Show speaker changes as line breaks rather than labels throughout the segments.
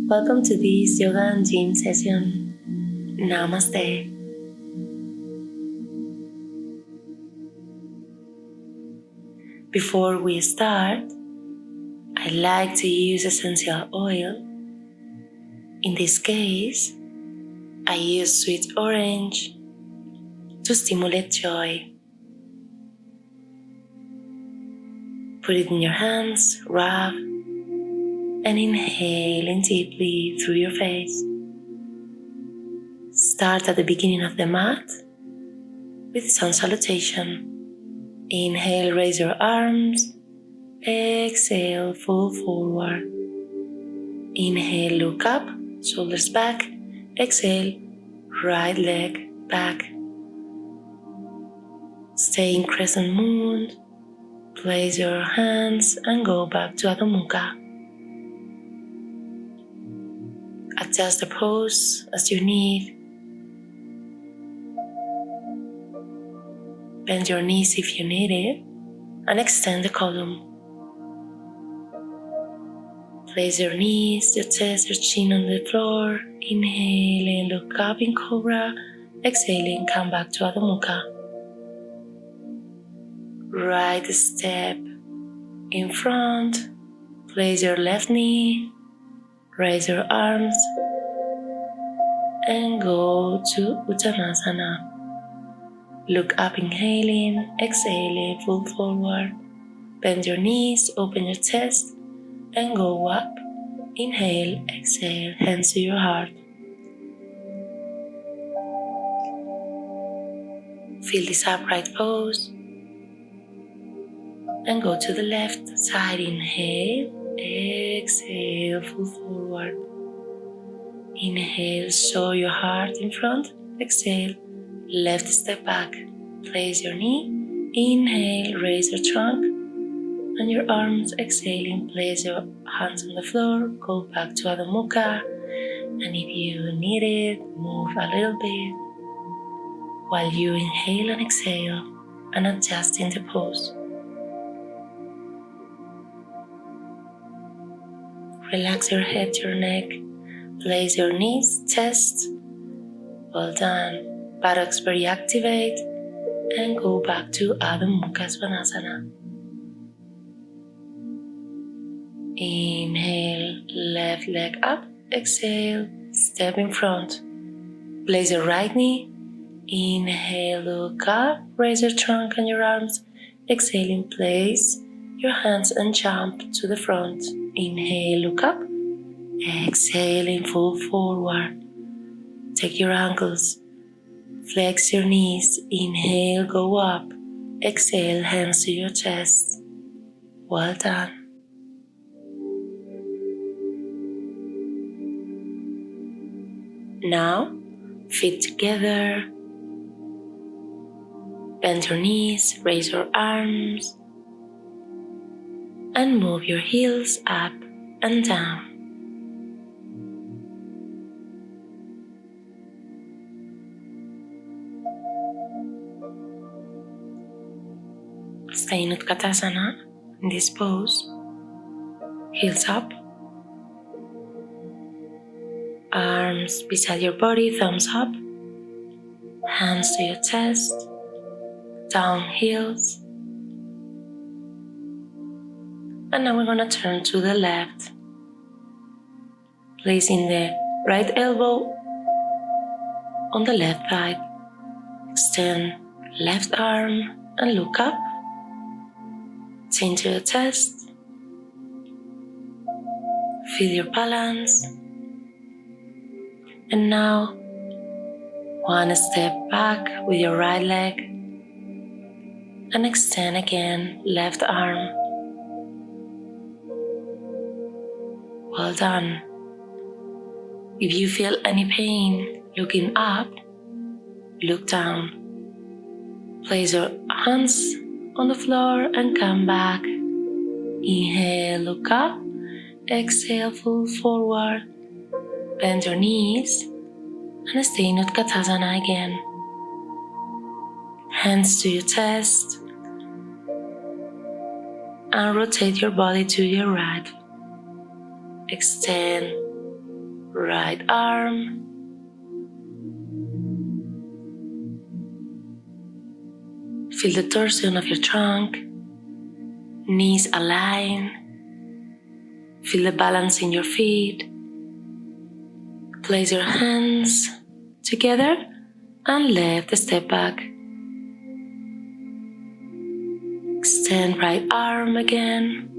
Welcome to this yoga and gym session. Namaste. Before we start, I like to use essential oil. In this case, I use sweet orange to stimulate joy. Put it in your hands, rub, and inhale in deeply through your face. Start at the beginning of the mat with sun salutation. Inhale, raise your arms. Exhale, fall forward. Inhale, look up, shoulders back. Exhale, right leg back. Stay in crescent moon. Place your hands and go back to Adho Mukha. Adjust the pose as you need. Bend your knees if you need it, and extend the column. Place your knees, your chest, your chin on the floor. Inhaling, look up in Cobra. Exhaling, come back to Adho Mukha. Right step in front. Place your left knee. Raise your arms. And go to Uttanasana. Look up, inhaling, exhaling, fall forward. Bend your knees, open your chest, and go up. Inhale, exhale, hands to your heart. Feel this upright pose. And go to the left side. Inhale, exhale, fall forward. Inhale, show your heart in front. Exhale, left step back. Place your knee. Inhale, raise your trunk and your arms. Exhaling, place your hands on the floor. Go back to Adho Mukha. And if you need it, move a little bit while you inhale and exhale and adjust in the pose. Relax your head, your neck. Place your knees, chest. Well done. Buttocks very activate. And go back to Adho Mukha Svanasana. Inhale, left leg up. Exhale, step in front. Place your right knee. Inhale, look up. Raise your trunk and your arms. Exhaling, place your hands and jump to the front. Inhale, look up. Exhaling, fall forward. Take your ankles. Flex your knees. Inhale, go up. Exhale, hands to your chest. Well done. Now, feet together. Bend your knees, raise your arms, and move your heels up and down. Stay in Utkatasana, in this pose, heels up, arms beside your body, thumbs up, hands to your chest, down heels. And now we're going to turn to the left, placing the right elbow on the left thigh. Extend left arm and look up. Chin to your chest. Feel your balance. And now, one step back with your right leg. And extend again, left arm. Well done. If you feel any pain looking up, look down. Place your hands on the floor and come back. Inhale, look up. Exhale, fall forward. Bend your knees and stay in Utkatasana again. Hands to your chest and rotate your body to your right. Extend right arm, feel the torsion of your trunk, knees align, feel the balance in your feet. Place your hands together and left step back. Extend right arm again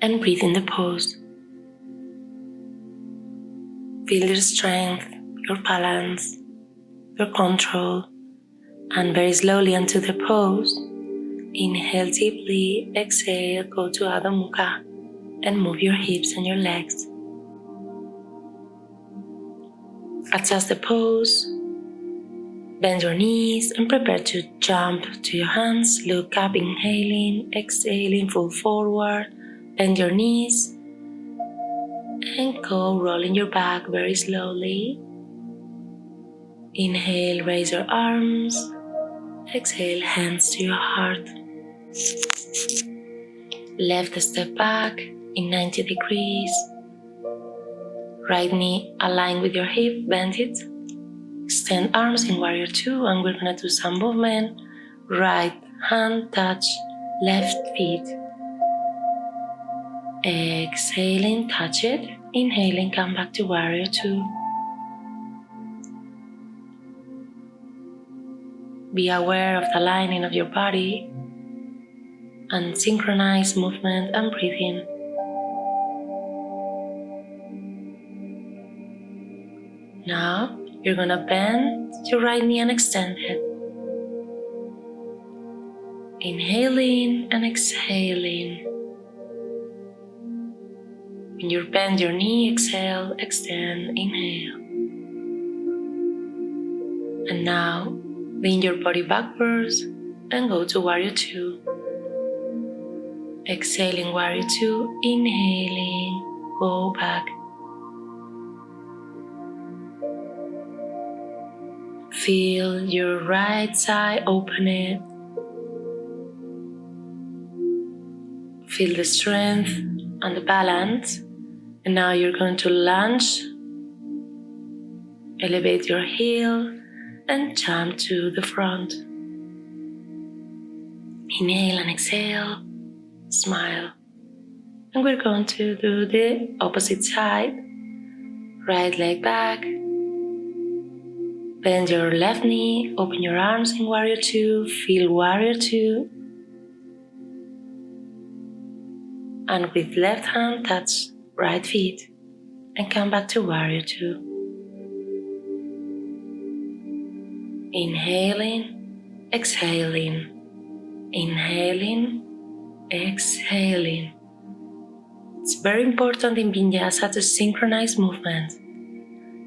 and breathe in the pose. Feel your strength, your balance, your control, and very slowly into the pose. Inhale deeply, exhale, go to Adho Mukha and move your hips and your legs. Adjust the pose, bend your knees and prepare to jump to your hands. Look up, inhaling, exhaling, full forward, bend your knees and go rolling your back very slowly. Inhale, raise your arms, exhale, hands to your heart. Left step back in 90 degrees. Right knee aligned with your hip, bend it. Extend arms in warrior two, and we're gonna do some movement. Right hand touch left feet. Exhaling, touch it. Inhaling, come back to warrior two. Be aware of the lining of your body and synchronize movement and breathing. Now, you're gonna bend your right knee and extend it. Inhaling and exhaling. When you bend your knee, exhale, extend, inhale. And now, lean your body backwards and go to warrior two. Exhaling, warrior two, inhaling, go back. Feel your right side, open it. Feel the strength and the balance. And now you're going to lunge, elevate your heel, and jump to the front. Inhale and exhale, smile. And we're going to do the opposite side. Right leg back. Bend your left knee, open your arms in warrior two, feel warrior two. And with left hand, touch right feet and come back to warrior two. Inhaling, exhaling, inhaling, exhaling. It's very important in Vinyasa to synchronize movement.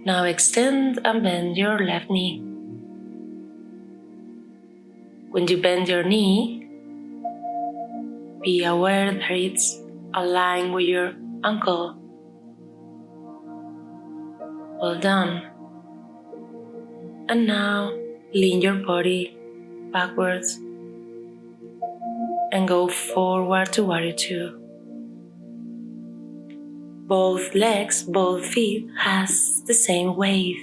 Now extend and bend your left knee. When you bend your knee, be aware that it's aligned with your ankle. Well done. And now lean your body backwards and go forward to warrior two. Both legs, both feet has the same weight.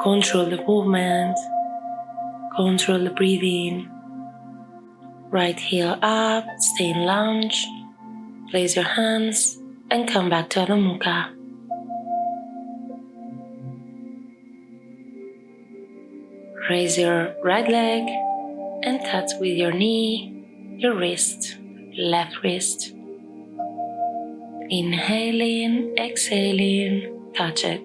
Control the movement, control the breathing. Right heel up, stay in lunge, place your hands and come back to Adho Mukha. Raise your right leg and touch with your knee, your wrist, left wrist. Inhaling, exhaling, touch it.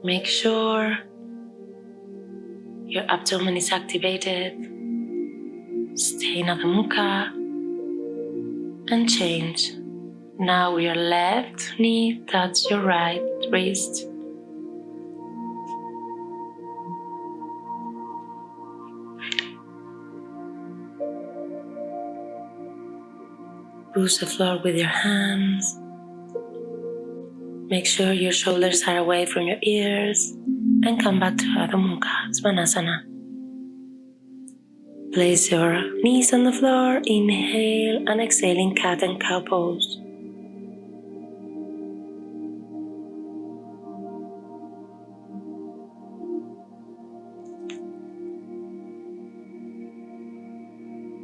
Make sure your abdomen is activated. Stay in Adho Mukha and change. Now with your left knee, touch your right wrist. Push the floor with your hands. Make sure your shoulders are away from your ears and come back to Adho Mukha, Svanasana. Place your knees on the floor, inhale and exhale in cat and cow pose.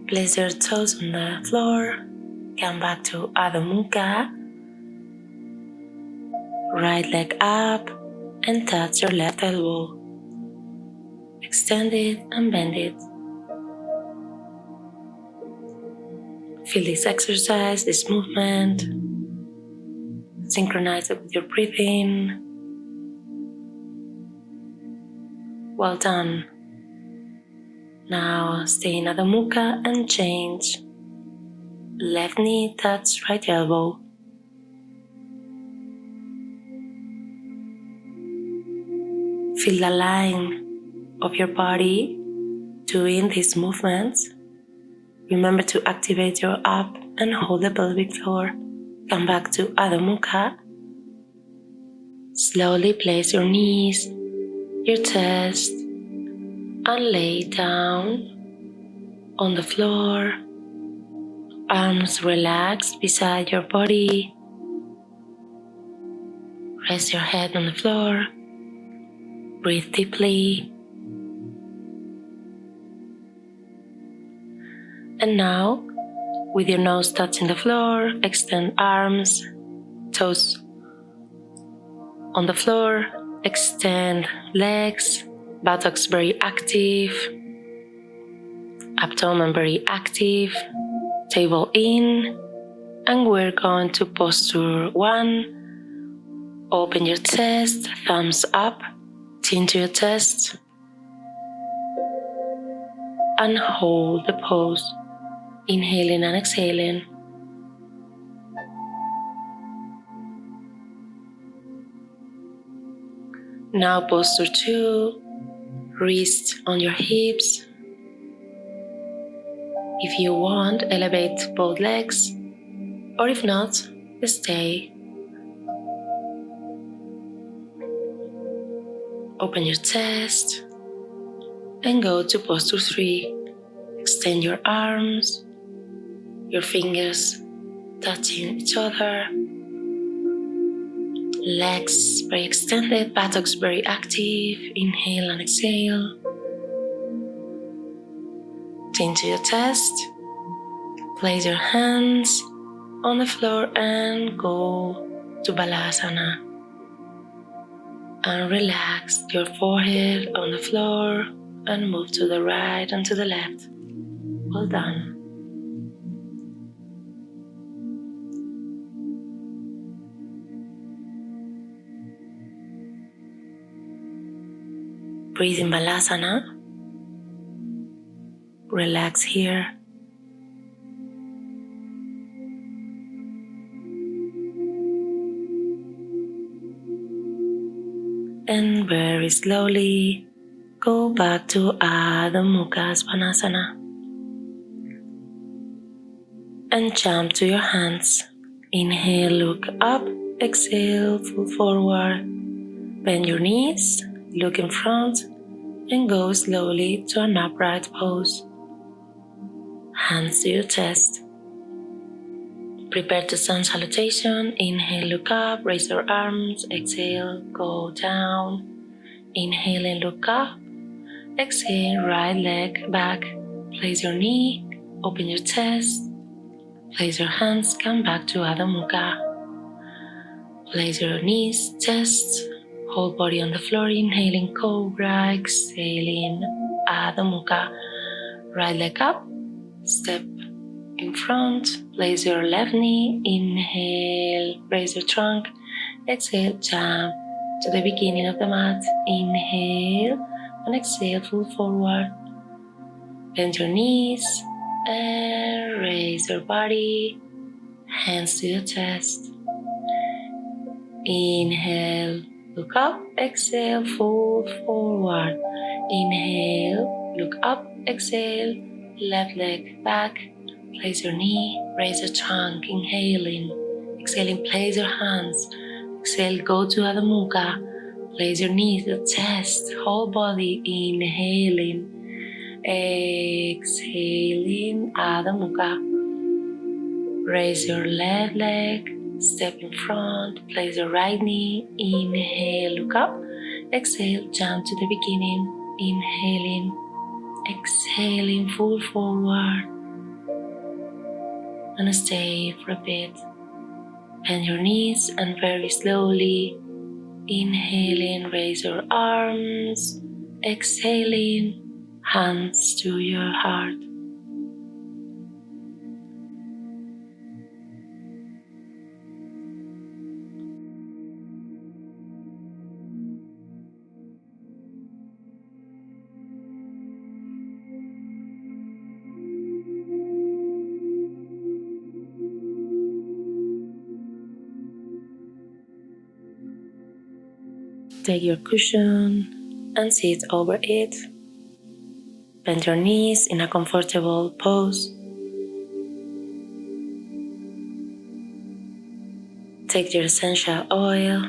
Place your toes on the floor, come back to Adho Mukha, right leg up and touch your left elbow. Extend it and bend it. Feel this exercise, this movement. Synchronize it with your breathing. Well done. Now stay in Adho Mukha and change. Left knee touch right elbow. Feel the line of your body doing these movements. Remember to activate your up and hold the pelvic floor. Come back to Adho Mukha. Slowly place your knees, your chest, and lay down on the floor. Arms relaxed beside your body. Rest your head on the floor. Breathe deeply. And now, with your nose touching the floor, extend arms, toes on the floor, extend legs, buttocks very active, abdomen very active, tail in, and we're going to posture 1. Open your chest, thumbs up, chin to your chest, and hold the pose, inhaling and exhaling. Now posture 2, wrist on your hips. If you want, elevate both legs, or if not, stay. Open your chest and go to posture 3. Extend your arms, your fingers touching each other. Legs very extended, buttocks very active. Inhale and exhale. Chin to your chest. Place your hands on the floor and go to Balasana. And relax your forehead on the floor and move to the right and to the left. Well done. Breathe in Balasana. Relax here. And very slowly go back to Adho Mukha Svanasana. And jump to your hands. Inhale, look up. Exhale, fall forward. Bend your knees, look in front, and go slowly to an upright pose. Hands to your chest. Prepare to sun salutation. Inhale, look up, raise your arms. Exhale, go down. Inhale and look up. Exhale, right leg back. Place your knee, open your chest. Place your hands, come back to Adho Mukha. Place your knees, chest, whole body on the floor. Inhaling Cobra, exhaling Adho Mukha. Right leg up, step in front. Place your left knee, inhale, raise your trunk. Exhale, jump to the beginning of the mat. Inhale and exhale, fall forward. Bend your knees and raise your body. Hands to your chest. Inhale, look up, exhale, fall forward. Inhale, look up, exhale, left leg back. Place your knee, raise your trunk, inhaling. Exhaling, place your hands. Exhale, go to Adho Mukha. Place your knees, your chest, whole body, inhaling. Exhaling, Adho Mukha. Raise your left leg, step in front, place your right knee. Inhale, look up. Exhale, jump to the beginning. Inhaling, exhaling, full forward. And stay for a bit. Bend your knees and very slowly, inhaling, raise your arms. Exhaling, hands to your heart. Take your cushion and sit over it. Bend your knees in a comfortable pose. Take your essential oil,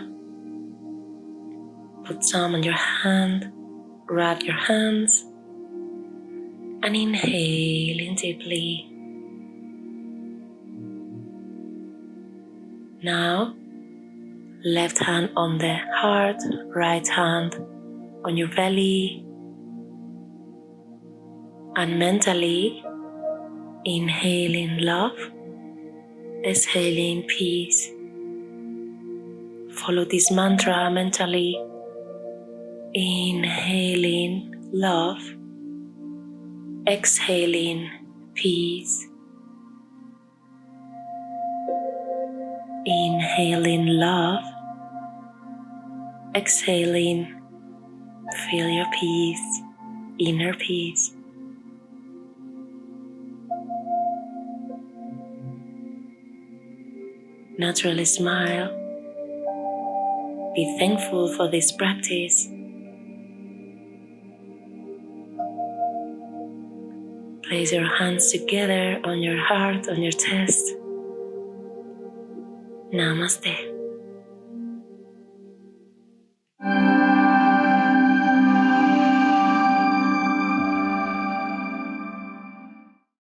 put some on your hand, rub your hands, and inhale in deeply. Now, left hand on the heart, right hand on your belly, and mentally inhaling love, exhaling peace. Follow this mantra mentally. Inhaling love, exhaling peace. Inhaling love, exhaling, feel your peace, inner peace. Naturally smile. Be thankful for this practice. Place your hands together on your heart, on your chest. Namaste.